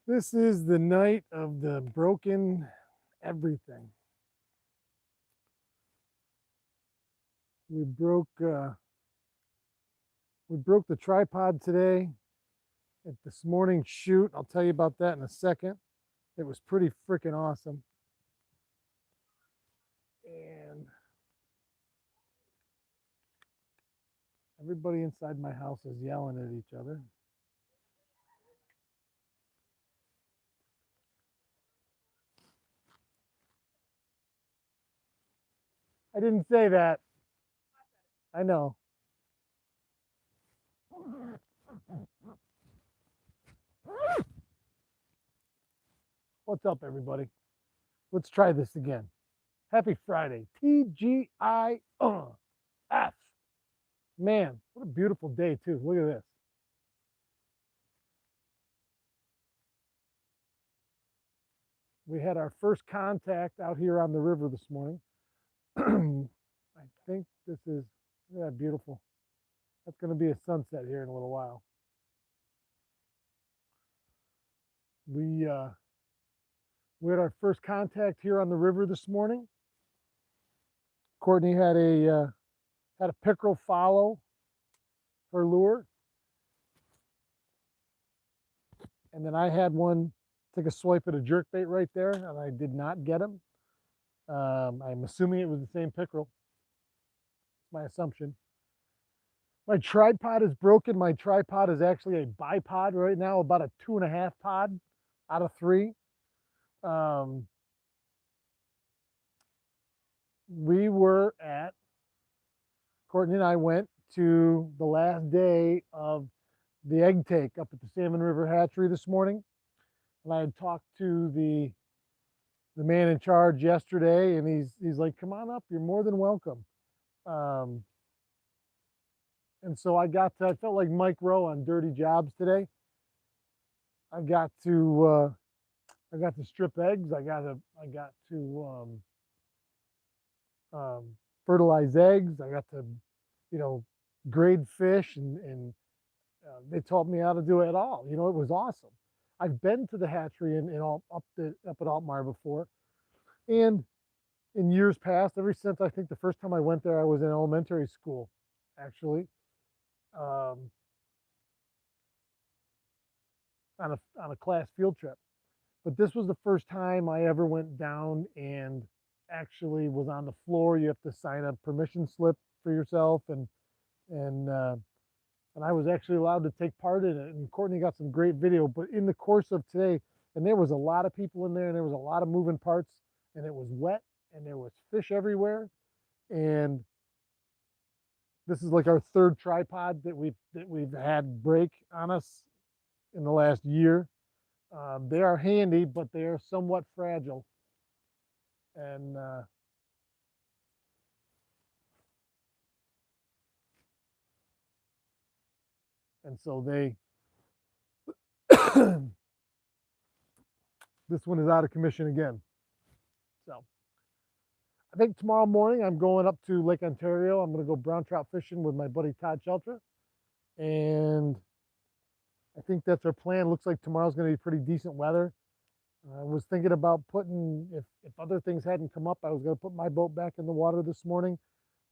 This is the night of the broken everything. We broke uh, we broke the tripod today at this morning's shoot. I'll tell you about that in a second. It was pretty freaking awesome. And everybody inside my house is yelling at each other. I didn't say that. I know. What's up, everybody? Let's try this again. Happy Friday. TGIF. Man, what a beautiful day, too. Look at this. We had our first contact out here on the river this morning. I think this is, yeah, beautiful. That's going to be a sunset here in a little while. We uh, we had our first contact here on the river this morning. Courtney had a pickerel follow her lure, and then I had one take a swipe at a jerkbait right there, and I did not get him. I'm assuming it was the same pickerel. It's my assumption. My tripod is broken. My tripod is actually a bipod right now, about a 2.5 pod out of 3. Um, we were at, Courtney and I went to the last day of the egg take up at the Salmon River Hatchery this morning. And I had talked to the man in charge yesterday, and he's like, "Come on up, you're more than welcome." Um, and so I felt like Mike Rowe on Dirty Jobs today. I got to strip eggs. I got to fertilize eggs. I got to, you know, grade fish, and they taught me how to do it all. You know, it was awesome. I've been to the hatchery up at Altmar before, and in years past, ever since I think the first time I went there, I was in elementary school, actually, um, on a class field trip. But this was the first time I ever went down and actually was on the floor. You have to sign a permission slip for yourself, and and I was actually allowed to take part in it. And Courtney got some great video. But in the course of today, and there was a lot of people in there, and there was a lot of moving parts, and it was wet, and there was fish everywhere. And this is like our third tripod that we've had break on us in the last year. They are handy, but they are somewhat fragile, and and so they this one is out of commission again. So I think tomorrow morning I'm going up to Lake Ontario. I'm going to go brown trout fishing with my buddy Todd Sheltra, and I think that's our plan. Looks like tomorrow's going to be pretty decent weather. I was thinking about putting, if other things hadn't come up, I was going to put my boat back in the water this morning.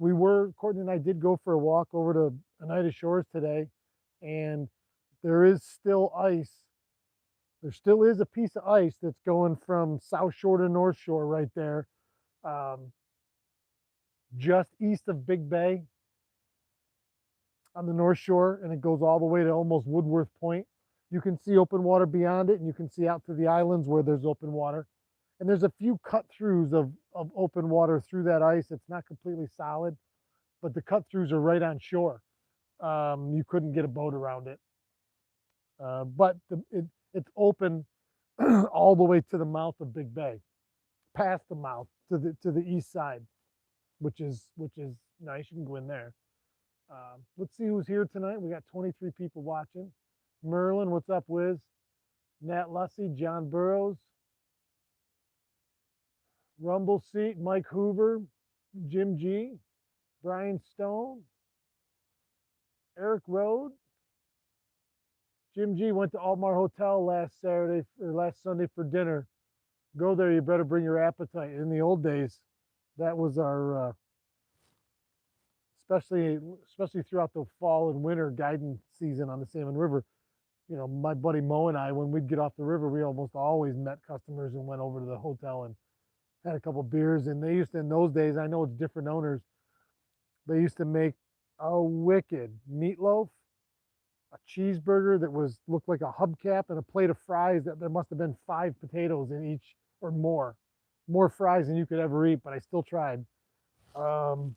Courtney and I did go for a walk over to Oneida Shores today, and there is still ice. There still is a piece of ice that's going from South Shore to North Shore right there, um, just east of Big Bay on the North Shore, and it goes all the way to almost Woodworth Point. You can see open water beyond it, and you can see out to the islands where there's open water. And there's a few cut throughs of open water through that ice. It's not completely solid, but the cut throughs are right on shore. You couldn't get a boat around it. But it's open all the way to the mouth of Big Bay, past the mouth to the east side, which is nice. You can go in there. Let's see who's here tonight. We got 23 people watching. Merlin, what's up, Wiz? Nat Lussey, John Burrows, Rumble Seat, Mike Hoover, Jim G, Brian Stone, Eric Road, Jim G went to Altmar Hotel last Saturday or last Sunday for dinner. Go there, you better bring your appetite. In the old days, that was our especially throughout the fall and winter guiding season on the Salmon River. You know, my buddy Mo and I, when we'd get off the river, we almost always met customers and went over to the hotel and had a couple beers. And they used to, in those days, I know it's different owners, they used to make a wicked meatloaf, a cheeseburger that was looked like a hubcap, and a plate of fries that there must have been 5 potatoes in each or more fries than you could ever eat. But I still tried. Um,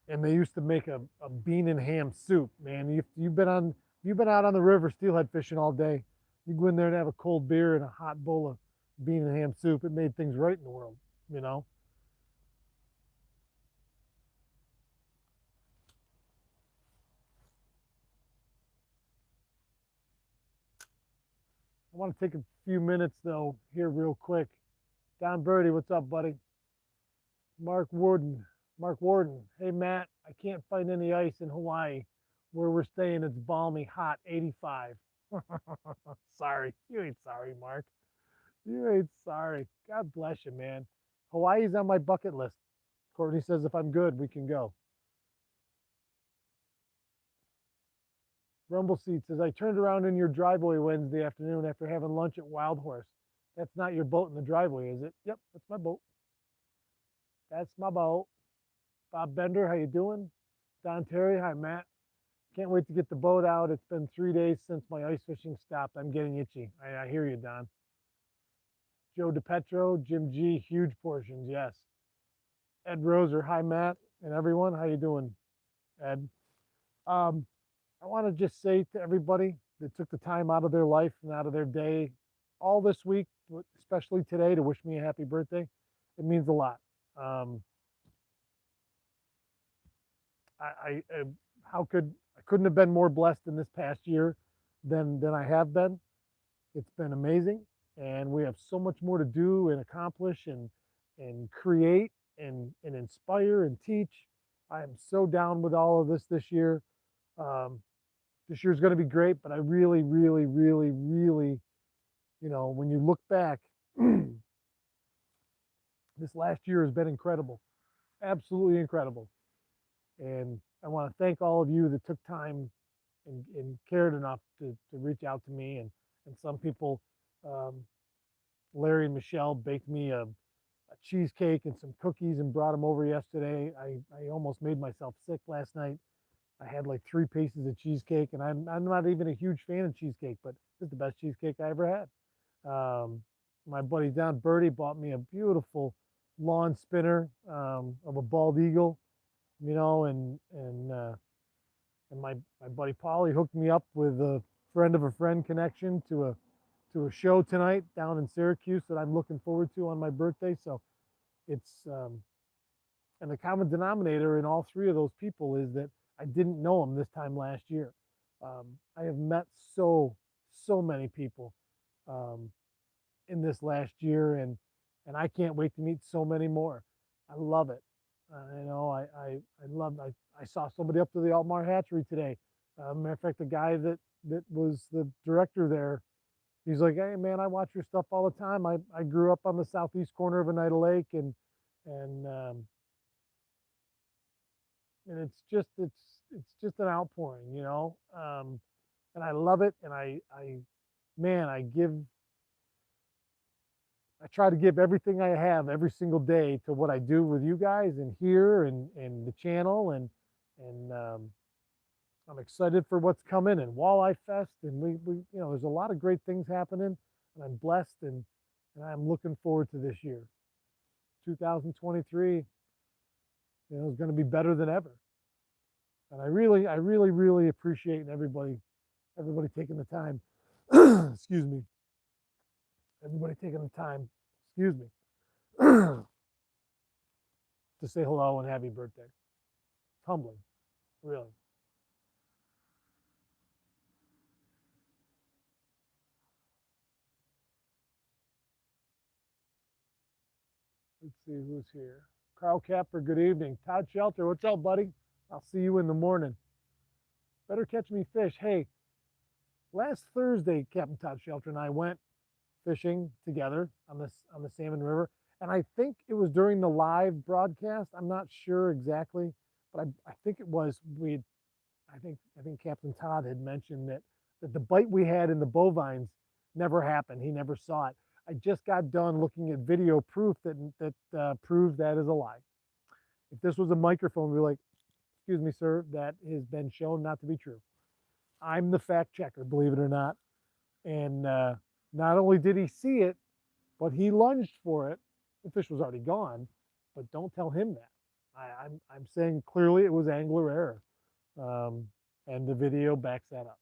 and they used to make a bean and ham soup. Man, you've been out on the river steelhead fishing all day. You go in there and have a cold beer and a hot bowl of bean and ham soup. It made things right in the world, you know. I want to take a few minutes though here real quick. Don Birdie, what's up, buddy? Mark Warden, Mark Warden. Hey Matt, I can't find any ice in Hawaii. Where we're staying, it's balmy, hot, 85. Sorry, you ain't sorry, Mark. You ain't sorry. God bless you, man. Hawaii's on my bucket list. Courtney says if I'm good, we can go. Rumble Seat says I turned around in your driveway Wednesday afternoon after having lunch at Wild Horse. That's not your boat in the driveway, is it? Yep, that's my boat. That's my boat. Bob Bender, how you doing? Don Terry, hi Matt. Can't wait to get the boat out. It's been 3 days since my ice fishing stopped. I'm getting itchy. I hear you, Don. Joe DePetro, Jim G, huge portions, yes. Ed Roser, hi Matt and everyone. How you doing, Ed? Um, I want to just say to everybody that took the time out of their life and out of their day all this week, especially today, to wish me a happy birthday. It means a lot. Um, I I couldn't have been more blessed in this past year than I have been. It's been amazing, and we have so much more to do and accomplish and create and inspire and teach. I am so down with all of this year. Um, this year's going to be great, but I really, really, really, really, you know, when you look back, this last year has been incredible, absolutely incredible. And I want to thank all of you that took time and cared enough to reach out to me. And some people, um, Larry and Michelle baked me a cheesecake and some cookies and brought them over yesterday. I almost made myself sick last night. I had like 3 pieces of cheesecake, and I'm not even a huge fan of cheesecake, but it's the best cheesecake I ever had. My buddy Don Birdie bought me a beautiful lawn spinner of a bald eagle, you know, and my buddy Paulie hooked me up with a friend of a friend connection to a show tonight down in Syracuse that I'm looking forward to on my birthday. So it's and the common denominator in all 3 of those people is that I didn't know them this time last year. I have met so many people um, in this last year, and I can't wait to meet so many more. I love it. You know, I love. I saw somebody up to the Altmar Hatchery today. Matter of fact, the guy that was the director there, he's like, "Hey man, I watch your stuff all the time. I grew up on the southeast corner of Oneida Lake, and and it's just an outpouring, you know. And I love it, and I man, I try to give everything I have every single day to what I do with you guys and here and the channel and I'm excited for what's coming and Walleye Fest and we you know there's a lot of great things happening and I'm blessed and I'm looking forward to this year. 2023, you know, is going to be better than ever. And I really appreciate everybody taking the time. Excuse me. Everybody taking the time. Excuse me. To say hello and happy birthday. It's humbling, really. Let's see who's here. Carl Capper, good evening. Todd Shelter, what's up, buddy? I'll see you in the morning. Better catch me fish. Hey, last Thursday, Captain Todd Shelter and I went fishing together on the Salmon River, and I think it was during the live broadcast. I'm not sure exactly, but I think it was we. I think Captain Todd had mentioned that the bite we had in the bovines never happened. He never saw it. I just got done looking at video proof that proves that is a lie. If this was a microphone, we'd be like, "Excuse me, sir, that has been shown not to be true." I'm the fact checker, believe it or not. And not only did he see it, but he lunged for it. The fish was already gone, but don't tell him that. I'm saying clearly it was angler error, and the video backs that up.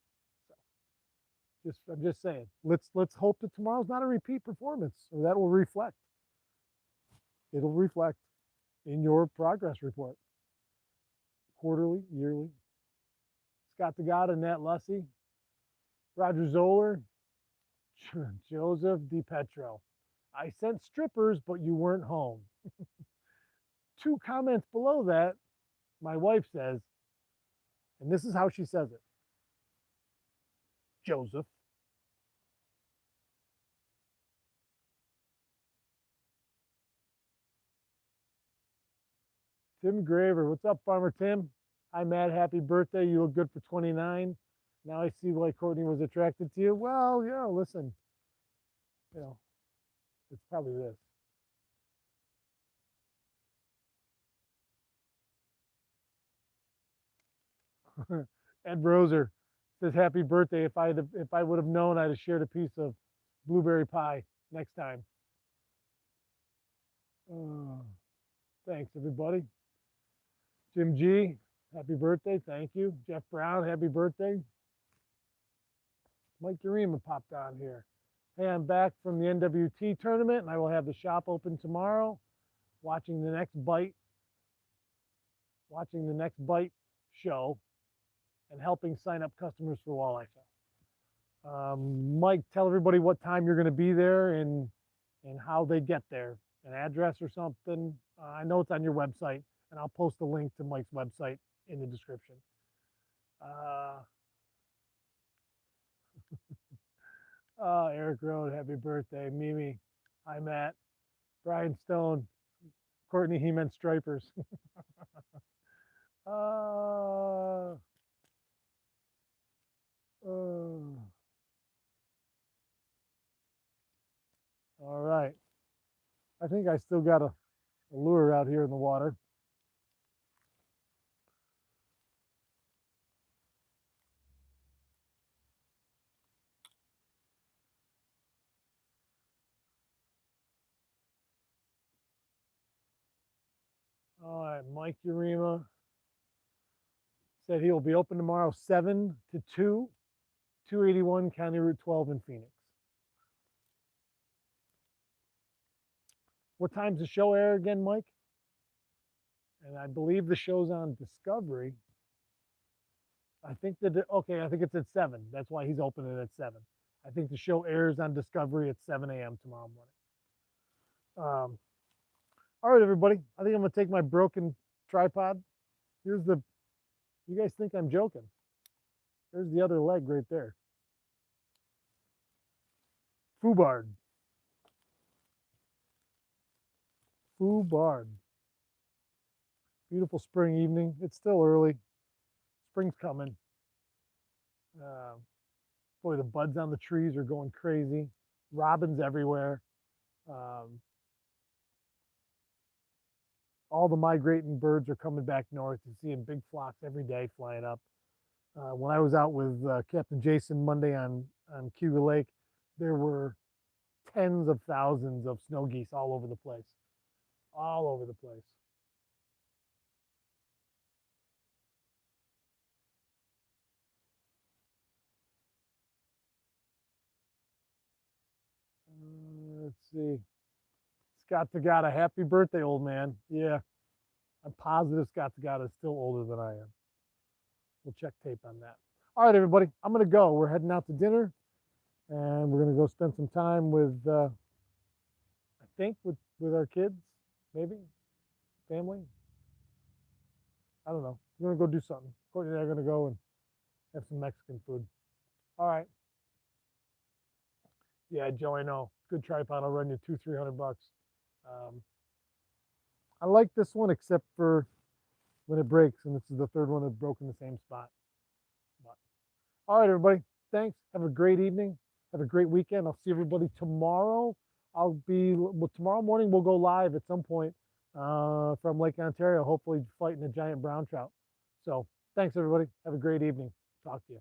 So I'm just saying, let's hope that tomorrow's not a repeat performance, or that will reflect. It'll reflect in your progress report, quarterly, yearly. Scott DeGata, Nat Lussey, Roger Zoller, Joseph DiPetro. I sent strippers, but you weren't home. Two comments below that, my wife says, and this is how she says it. Joseph. Tim Graver, what's up, Farmer Tim? Hi, Matt, happy birthday. You look good for 29. Now I see why Courtney was attracted to you. Well, yeah, listen, you know, it's probably this. Ed Roser says happy birthday. If I would have known, I'd have shared a piece of blueberry pie next time. Uh, thanks everybody. Jim G, happy birthday. Thank you. Jeff Brown, happy birthday. Mike Urema popped on here. Hey, I'm back from the NWT tournament, and I will have the shop open tomorrow. Watching the next bite show and helping sign up customers for Walleye Show. Mike, tell everybody what time you're going to be there and how they get there, an address or something. I know it's on your website, and I'll post a link to Mike's website in the description. Eric Road, happy birthday. Mimi, hi Matt. Brian Stone, Courtney, he meant stripers. uh, all right. I think I still got a lure out here in the water. All right, Mike Urema said he will be open tomorrow 7 to 2, 281 County Route 12 in Phoenix. What time's the show air again, Mike? And I believe the show's on Discovery. I think I think it's at 7. That's why he's opening at 7. I think the show airs on Discovery at 7 a.m. tomorrow morning. All right, everybody. I think I'm going to take my broken tripod. You guys think I'm joking. There's the other leg right there. Fubard. Beautiful spring evening. It's still early. Spring's coming. Boy, the buds on the trees are going crazy. Robins everywhere. All the migrating birds are coming back north. You see in big flocks every day flying up. When I was out with Captain Jason Monday on Cuba Lake, there were tens of thousands of snow geese all over the place. All over the place. Let's see. Scott Tagata, happy birthday, old man. Yeah, I'm positive Scott Tagata is still older than I am. We'll check tape on that. All right, everybody, I'm going to go. We're heading out to dinner, and we're going to go spend some time with, I think, with our kids, maybe, family. I don't know. We're going to go do something. Courtney and I are going to go and have some Mexican food. All right. Yeah, Joe, I know. Good tripod will run you 200-300 bucks. Um, I like this one except for when it breaks, and this is the third one that broke in the same spot. But, all right, everybody. Thanks. Have a great evening. Have a great weekend. I'll see everybody tomorrow. Well, tomorrow morning we'll go live at some point from Lake Ontario, hopefully fighting a giant brown trout. So thanks, everybody. Have a great evening. Talk to you.